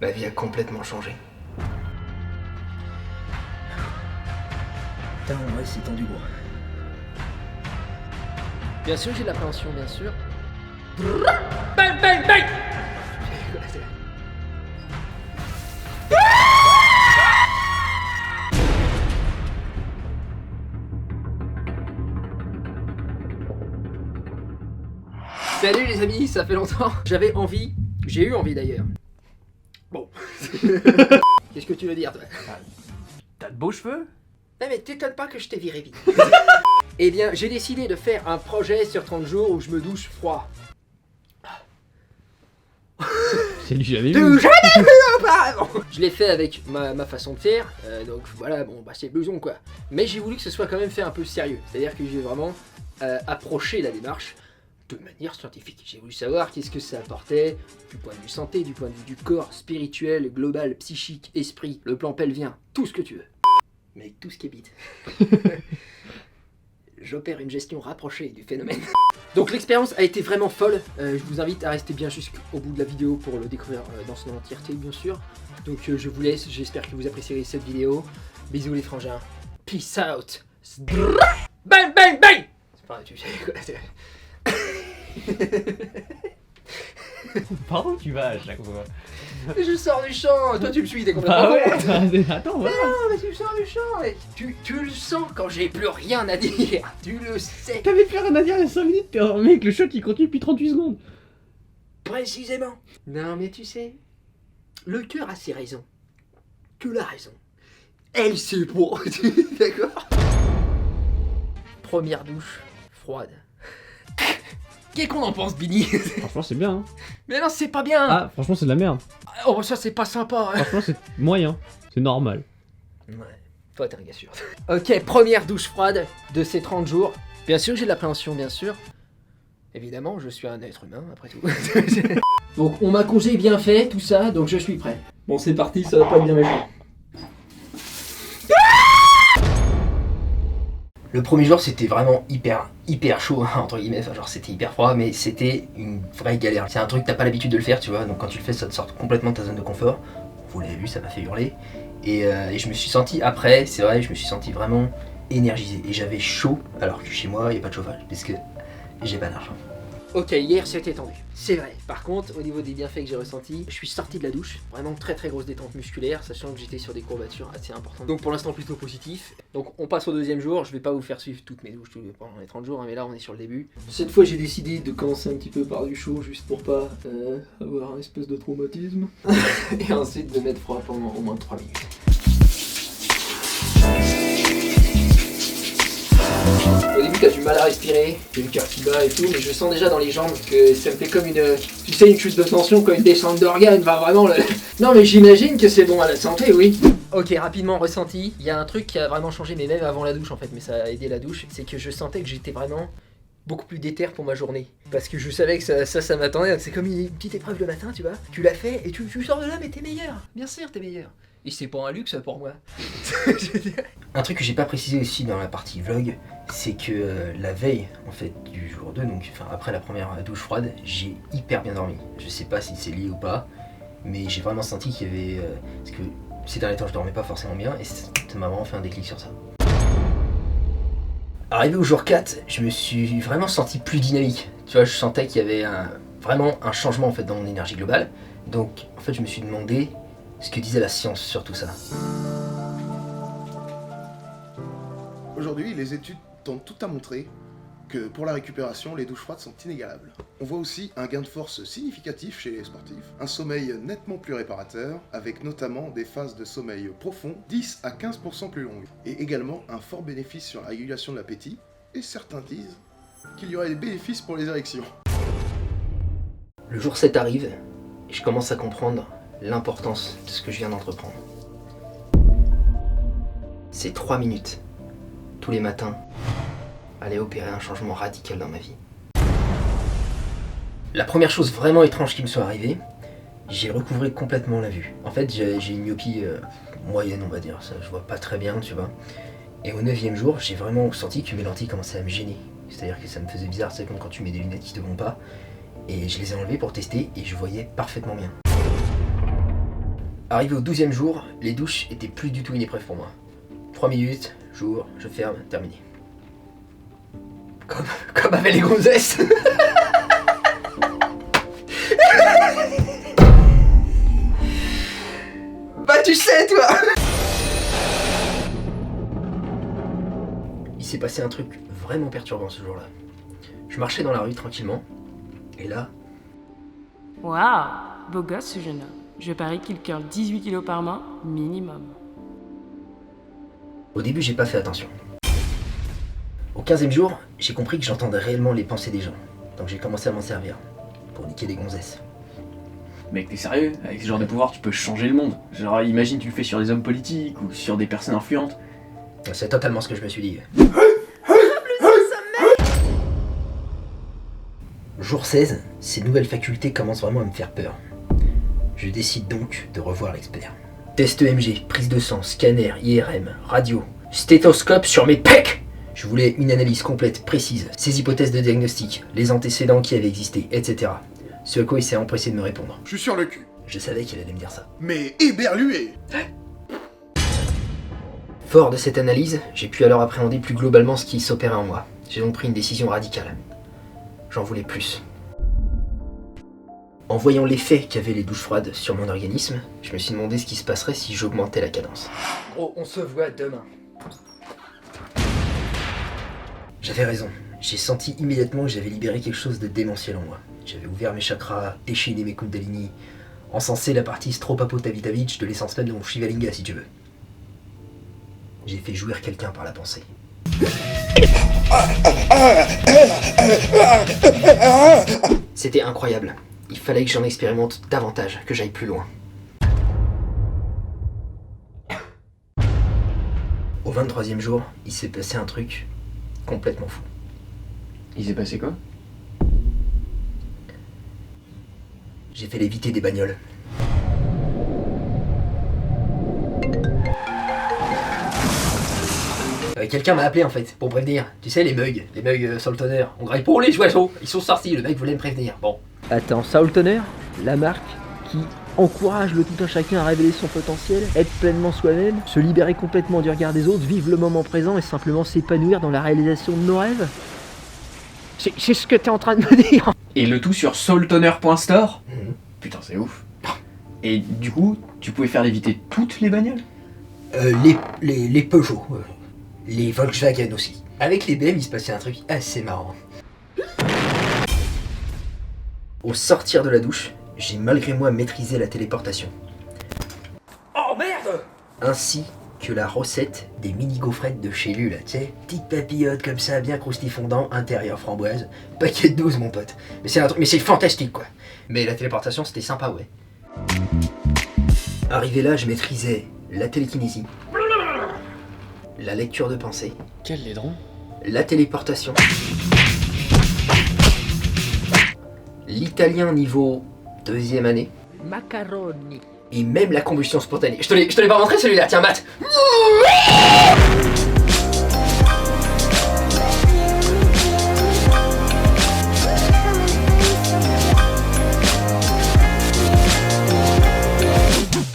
Ma vie a complètement changé. Putain, ouais, c'est tendu, gros. Bien sûr, j'ai de l'appréhension, bien sûr. Bang, bang, bang. Salut les amis, ça fait longtemps. J'ai eu envie d'ailleurs. Bon. Qu'est-ce que tu veux dire, toi? T'as de beaux cheveux? Non mais t'étonnes pas que je t'ai viré vite. Eh bien, j'ai décidé de faire un projet sur 30 jours où je me douche froid. C'est lui, j'avais Du vu. jamais vu auparavant. Je l'ai fait avec ma façon de faire, donc voilà, bon bah c'est blouson quoi. Mais j'ai voulu que ce soit quand même fait un peu sérieux, c'est-à-dire que j'ai vraiment approché la démarche de manière scientifique. J'ai voulu savoir qu'est-ce que ça apportait du point de vue santé, du point de vue du corps, spirituel, global, psychique, esprit, le plan pelvien, tout ce que tu veux. Mais avec tout ce qui habite. J'opère une gestion rapprochée du phénomène. Donc l'expérience a été vraiment folle. Je vous invite à rester bien jusqu'au bout de la vidéo pour le découvrir dans son entièreté, bien sûr. Donc je vous laisse, j'espère que vous apprécierez cette vidéo. Bisous les frangins. Peace out. Bang bang bang. C'est pas tu sais quoi. Par où tu vas à chaque fois? Je sors du champ. Toi tu me suis, t'es complètement Ah ouais. con. Attends, voilà. Non mais tu sors du champ. Mais tu le sens quand j'ai plus rien à dire. Tu le sais. T'avais plus rien à dire il y a 5 minutes, mec, le shot il continue depuis 38 secondes. Précisément. Non mais tu sais, le cœur a ses raisons. Tu l'as raison. Elle c'est pour. D'accord. Première douche froide. Qu'est-ce qu'on en pense, Billy? Franchement, c'est bien. Hein. Mais non, c'est pas bien. Ah, franchement, c'est de la merde. Oh, ça c'est pas sympa. Franchement, c'est moyen. C'est normal. Ouais, toi t'es un gars sûr. Ok, première douche froide de ces 30 jours. Bien sûr, j'ai de l'appréhension, bien sûr. Évidemment, je suis un être humain, après tout. Donc, on m'a congé bien fait, tout ça, donc je suis prêt. Bon, c'est parti, ça va pas être bien méchant. Le premier jour, c'était vraiment hyper chaud, hein, entre guillemets, enfin, genre c'était hyper froid, mais c'était une vraie galère. C'est un truc que t'as pas l'habitude de le faire, tu vois, donc quand tu le fais, ça te sort complètement de ta zone de confort. Vous l'avez vu, ça m'a fait hurler. Et je me suis senti, après, c'est vrai, je me suis senti vraiment énergisé. Et j'avais chaud, alors que chez moi, il n'y a pas de chauffage, parce que j'ai pas d'argent. Ok, hier c'était tendu, c'est vrai. Par contre, au niveau des bienfaits que j'ai ressentis, je suis sorti de la douche, vraiment très grosse détente musculaire, sachant que j'étais sur des courbatures assez importantes. Donc pour l'instant plutôt positif. Donc on passe au deuxième jour, je vais pas vous faire suivre toutes mes douches pendant les 30 jours, hein, mais là on est sur le début. Cette fois j'ai décidé de commencer un petit peu par du chaud, juste pour pas avoir un espèce de traumatisme. Et ensuite de mettre froid pendant au moins 3 minutes. Au début t'as du mal à respirer, j'ai le cœur qui bat et tout, mais je sens déjà dans les jambes que ça me fait comme une, tu sais, une chute de tension, comme une descente d'organes, enfin vraiment le... Non mais j'imagine que c'est bon à la santé, oui. Ok, rapidement ressenti, il y a un truc qui a vraiment changé, mais même avant la douche en fait, mais ça a aidé la douche, c'est que je sentais que j'étais vraiment beaucoup plus déter pour ma journée. Parce que je savais que ça m'attendait, c'est comme une petite épreuve le matin, tu vois. Tu l'as fait et tu sors de là, mais t'es meilleur, bien sûr t'es meilleur. Et c'est pas un luxe pour moi. Un truc que j'ai pas précisé aussi dans la partie vlog, c'est que la veille en fait du jour 2, donc enfin, après la première douche froide, j'ai hyper bien dormi. Je sais pas si c'est lié ou pas, mais j'ai vraiment senti qu'il y avait... parce que ces derniers temps je dormais pas forcément bien et ça m'a vraiment fait un déclic sur ça. Arrivé au jour 4, je me suis vraiment senti plus dynamique. Tu vois, je sentais qu'il y avait vraiment un changement en fait dans mon énergie globale. Donc en fait je me suis demandé ce que disait la science sur tout ça. Aujourd'hui, les études tendent tout à montrer que pour la récupération, les douches froides sont inégalables. On voit aussi un gain de force significatif chez les sportifs, un sommeil nettement plus réparateur, avec notamment des phases de sommeil profond 10 à 15% plus longues, et également un fort bénéfice sur la régulation de l'appétit, et certains disent qu'il y aurait des bénéfices pour les érections. Le jour 7 arrive, et je commence à comprendre l'importance de ce que je viens d'entreprendre. C'est 3 minutes, tous les matins, aller opérer un changement radical dans ma vie. La première chose vraiment étrange qui me soit arrivée, j'ai recouvré complètement la vue. En fait, j'ai une myopie moyenne, on va dire, ça, je vois pas très bien, tu vois. Et au 9e jour, j'ai vraiment senti que mes lentilles commençaient à me gêner. C'est-à-dire que ça me faisait bizarre, c'est comme quand tu mets des lunettes qui te vont pas. Et je les ai enlevées pour tester et je voyais parfaitement bien. Arrivé au 12e jour, les douches étaient plus du tout une épreuve pour moi. 3 minutes, j'ouvre, je ferme, terminé. Comme avec les gonzesses. Bah tu sais toi. Il s'est passé un truc vraiment perturbant ce jour-là. Je marchais dans la rue tranquillement, et là... Waouh, beau gosse ce jeune homme. Je parie qu'il curle 18 kilos par main, minimum. Au début, j'ai pas fait attention. Au 15e jour, j'ai compris que j'entendais réellement les pensées des gens. Donc j'ai commencé à m'en servir, pour niquer des gonzesses. Mec, t'es sérieux? Avec ce genre de pouvoir, tu peux changer le monde. Genre, imagine, tu le fais sur des hommes politiques ou sur des personnes influentes. C'est totalement ce que je me suis dit. Jour 16, ces nouvelles facultés commencent vraiment à me faire peur. Je décide donc de revoir l'expert. Test EMG, prise de sang, scanner, IRM, radio, stéthoscope sur mes pecs. Je voulais une analyse complète, précise, ses hypothèses de diagnostic, les antécédents qui avaient existé, etc. Ce à quoi il s'est empressé de me répondre. Je suis sur le cul. Je savais qu'il allait me dire ça. Mais éberlué. Fort de cette analyse, j'ai pu alors appréhender plus globalement ce qui s'opérait en moi. J'ai donc pris une décision radicale. J'en voulais plus. En voyant l'effet qu'avaient les douches froides sur mon organisme, je me suis demandé ce qui se passerait si j'augmentais la cadence. Gros, on se voit demain. J'avais raison. J'ai senti immédiatement que j'avais libéré quelque chose de démentiel en moi. J'avais ouvert mes chakras, déchaîné mes kundalini, encensé la partie Stropapotavitavitch de l'essence même de mon Shivalinga si tu veux. J'ai fait jouir quelqu'un par la pensée. C'était incroyable. Il fallait que j'en expérimente davantage, que j'aille plus loin. Au 23e jour, il s'est passé un truc complètement fou. Il s'est passé quoi? J'ai fait léviter des bagnoles. Quelqu'un m'a appelé en fait, pour prévenir. Tu sais, les mugs Saltoner. On graille pour les oiseaux. Ils sont sortis, le mec voulait me prévenir. Bon. Attends, Saltoner, la marque qui encourage le tout un chacun à révéler son potentiel, être pleinement soi-même, se libérer complètement du regard des autres, vivre le moment présent et simplement s'épanouir dans la réalisation de nos rêves. C'est ce que t'es en train de me dire. Et le tout sur soultoner.store. Mhm. Putain, c'est ouf. Et du coup, tu pouvais faire léviter toutes les bagnoles? Les Peugeot. Les Volkswagen aussi. Avec les BM, il se passait un truc assez marrant. Au sortir de la douche, j'ai malgré moi maîtrisé la téléportation. Oh merde! Ainsi que la recette des mini gaufrettes de chez Lu, là, tu sais, petite papillote comme ça, bien croustifondant, intérieur framboise, paquet de 12 mon pote. Mais c'est fantastique quoi. Mais la téléportation c'était sympa ouais. Arrivé là, je maîtrisais la télékinésie, la lecture de pensée, Quel laidron. la téléportation, l'italien niveau 2e année, Macaroni. et même la combustion spontanée. Je te l'ai pas montré celui-là, tiens Matt.